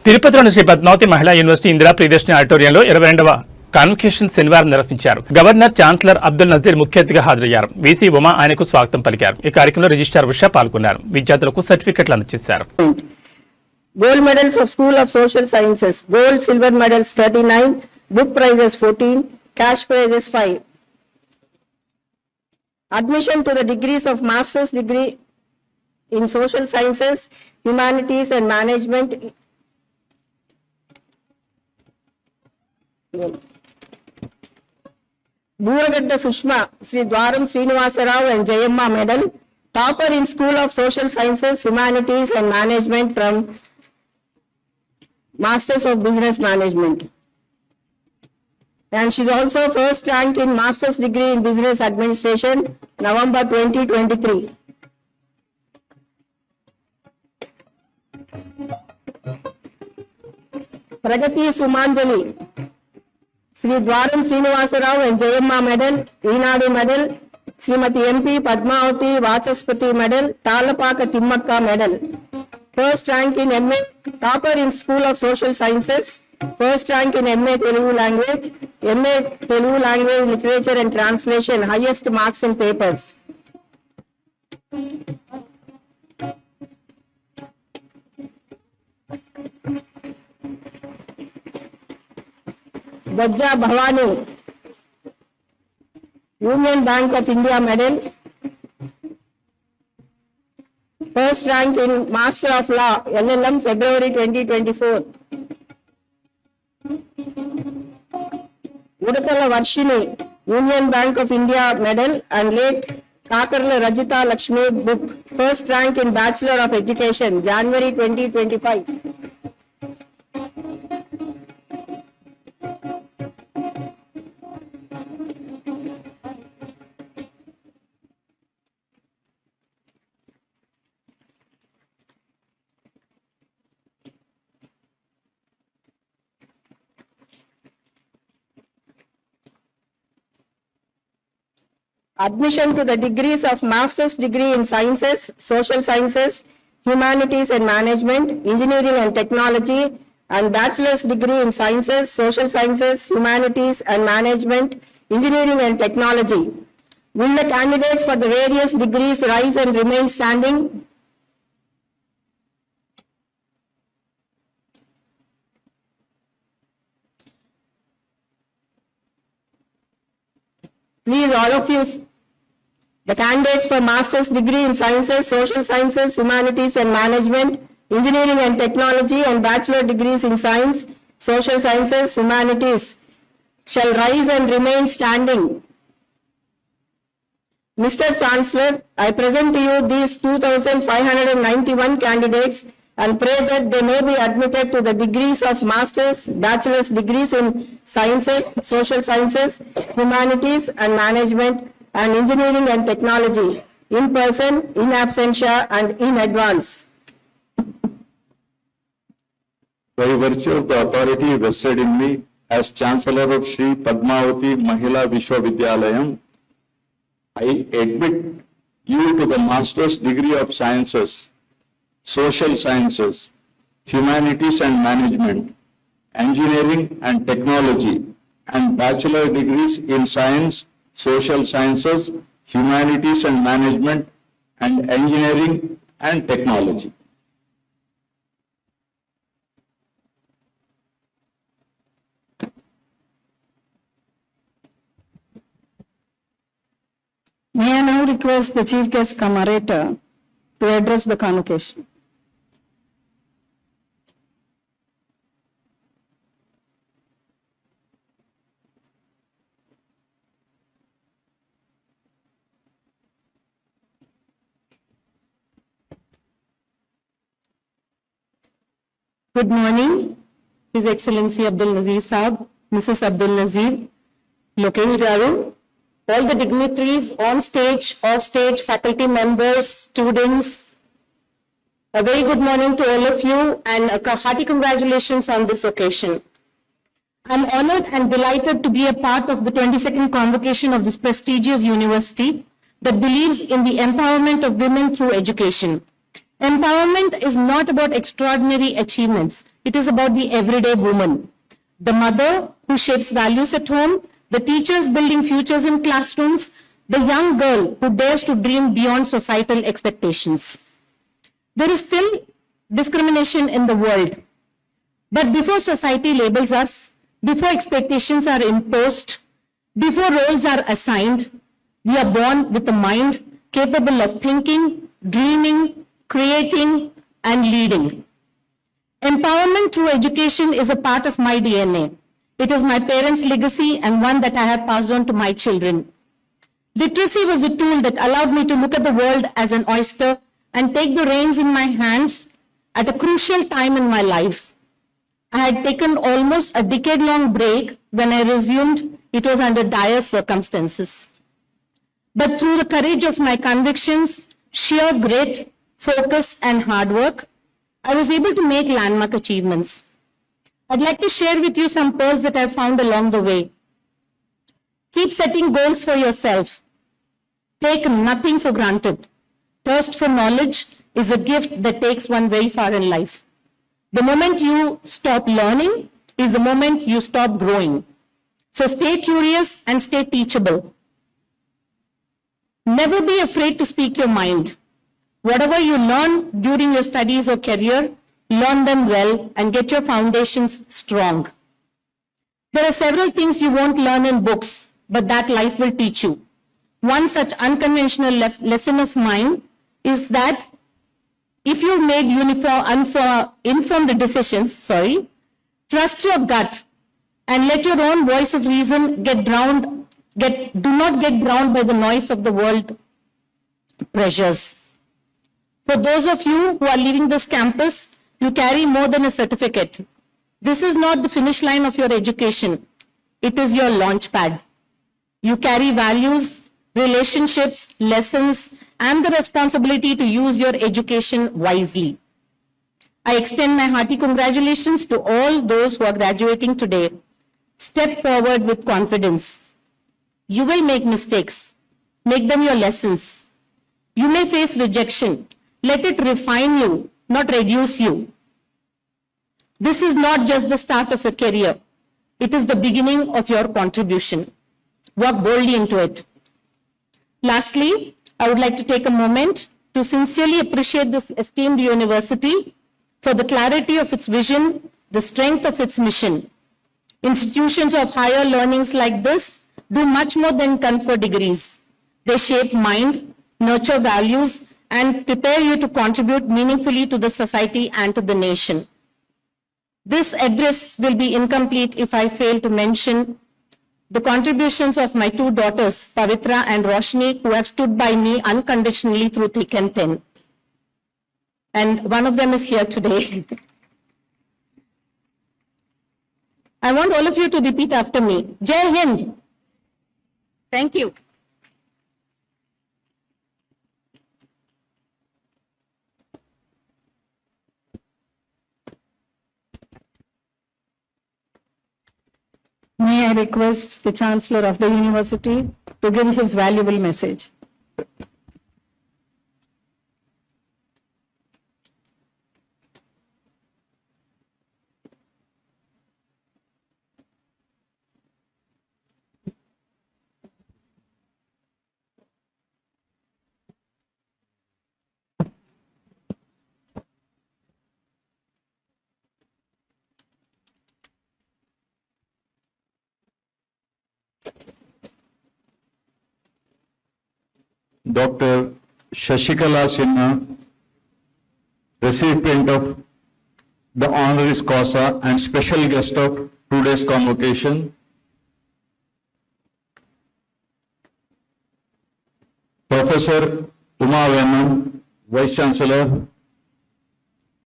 తిరుపతిలోని శ్రీ పద్మావతి మహిళా యూనివర్సిటీ ఇందిరా ప్రియదర్శిని ఆడిటోరియంలో 22వ కాన్వకేషన్ శనివారం నిర్వహించారు. గవర్నర్ ఛాన్సలర్ అబ్దుల్ నజీర్ ముఖ్య అతిథిగా హాజరయ్యారు. వీసీ ఉమా ఆయనకు స్వాగతం పలికారు. ఈ కార్యక్రమంలో రిజిస్ట్రార్ ఉషా పాల్గొన్నారు. విద్యార్థులకు సర్టిఫికెట్లు అందజేశారు. Gold medals of School of Social Sciences. Gold, silver medals 39, book prizes 14, cash prizes 5. Admission to the degrees of master's degree in Social Sciences, Humanities and Management. Booragadda Sushma, Sri Dwaram Srinivasa Rao and Jayamma medal. Topper in School of Social Sciences, Humanities and Management from Masters of Business Management. And she's also first ranked in Master's degree in Business Administration, November 2023. Pragati Sumanjali, Sri Dwaram Srinivasa Rao and Jayamma medal, Eenadu medal, Srimati MP Padmavati Vachaspati medal, Talapaka Timmakka medal. First rank in MA, topper in School of Social Sciences, first rank in MA Telugu language, MA Telugu language, literature and translation, highest marks in papers. Bajja Bhavani, Union Bank of India medal, first rank in Master of Law, LLM, February 2024. Udakala Varshini, Union Bank of India medal and late Kakarla Rajita Lakshmi book, first rank in Bachelor of Education, January 2025. Admission to the degrees of Master's degree in Sciences, Social Sciences, Humanities and Management, Engineering and Technology, and Bachelor's degree in Sciences, Social Sciences, Humanities and Management, Engineering and Technology. Will the candidates for the various degrees rise and remain standing? Please, all of you, the candidates for Master's degree in Sciences, Social Sciences, Humanities and Management, Engineering and Technology, and Bachelor degrees in Science, Social Sciences, Humanities shall rise and remain standing. Mr. Chancellor, I present to you these 2,591 candidates and pray that they may be admitted to the degrees of Master's, Bachelor's degrees in Sciences, Social Sciences, Humanities and Management, and Engineering and Technology, in person, in absentia, and in advance. By virtue of the authority vested in me as Chancellor of Sri Padmavati Mahila Vishwavidyalayam, I admit you to the Master's degree of Sciences, Social Sciences, Humanities and Management, Engineering and Technology, and Bachelor degrees in Science, Social Sciences, Humanities and Management, and Engineering and Technology. May I now request the Chief Guest Commorator to address the convocation. Good morning, His Excellency Abdul Nazir Saab, Mrs. Abdul Nazir, Lokesh Garu, all the dignitaries on stage, off stage, faculty members, students. A very good morning to all of you and a hearty congratulations on this occasion. I'm honored and delighted to be a part of the 22nd convocation of this prestigious university that believes in the empowerment of women through education. Empowerment is not about extraordinary achievements. It is about the everyday woman, the mother who shapes values at home, the teachers building futures in classrooms, the young girl who dares to dream beyond societal expectations. There is still discrimination in the world. But before society labels us, before expectations are imposed, before roles are assigned, we are born with a mind capable of thinking, dreaming, creating, and leading. Empowerment through education is a part of my DNA. It is my parents' legacy and one that I have passed on to my children. Literacy was the tool that allowed me to look at the world as an oyster and take the reins in my hands at a crucial time in my life. I had taken almost a decade-long break. When I resumed, it was under dire circumstances. But through the courage of my convictions, sheer grit, focus, and hard work, I was able to make landmark achievements. I'd like to share with you some pearls that I found along the way. Keep setting goals for yourself. Take nothing for granted. Thirst for knowledge is a gift that takes one very far in life. The moment you stop learning is the moment you stop growing. So stay curious and stay teachable. Never be afraid to speak your mind. Whatever you learn during your studies or career, learn them well and get your foundations strong. There are several things you won't learn in books, but that life will teach you. One such unconventional lesson of mine is that if you've made informed decisions, trust your gut and let your own voice of reason do not get drowned by the noise of the world pressures. For those of you who are leaving this campus, you carry more than a certificate. This is not the finish line of your education. It is your launch pad. You carry values, relationships, lessons, and the responsibility to use your education wisely. I extend my hearty congratulations to all those who are graduating today. Step forward with confidence. You will make mistakes. Make them your lessons. You may face rejection. Let it refine you, not reduce you. This is not just the start of a career. It is the beginning of your contribution. Work boldly into it. Lastly, I would like to take a moment to sincerely appreciate this esteemed university for the clarity of its vision, the strength of its mission. Institutions of higher learnings like this do much more than confer degrees. They shape mind, nurture values, and prepare you to contribute meaningfully to the society and to the nation. This address will be incomplete if I fail to mention the contributions of my two daughters, Pavitra and Roshni, who have stood by me unconditionally through thick and thin. And one of them is here today. I want all of you to repeat after me. Jai Hind. Thank you. May I request the Chancellor of the University to give his valuable message. Dr. Shashikala Sinha, recipient of the honoris causa and special guest of today's convocation. Professor Uma Venom, Vice Chancellor,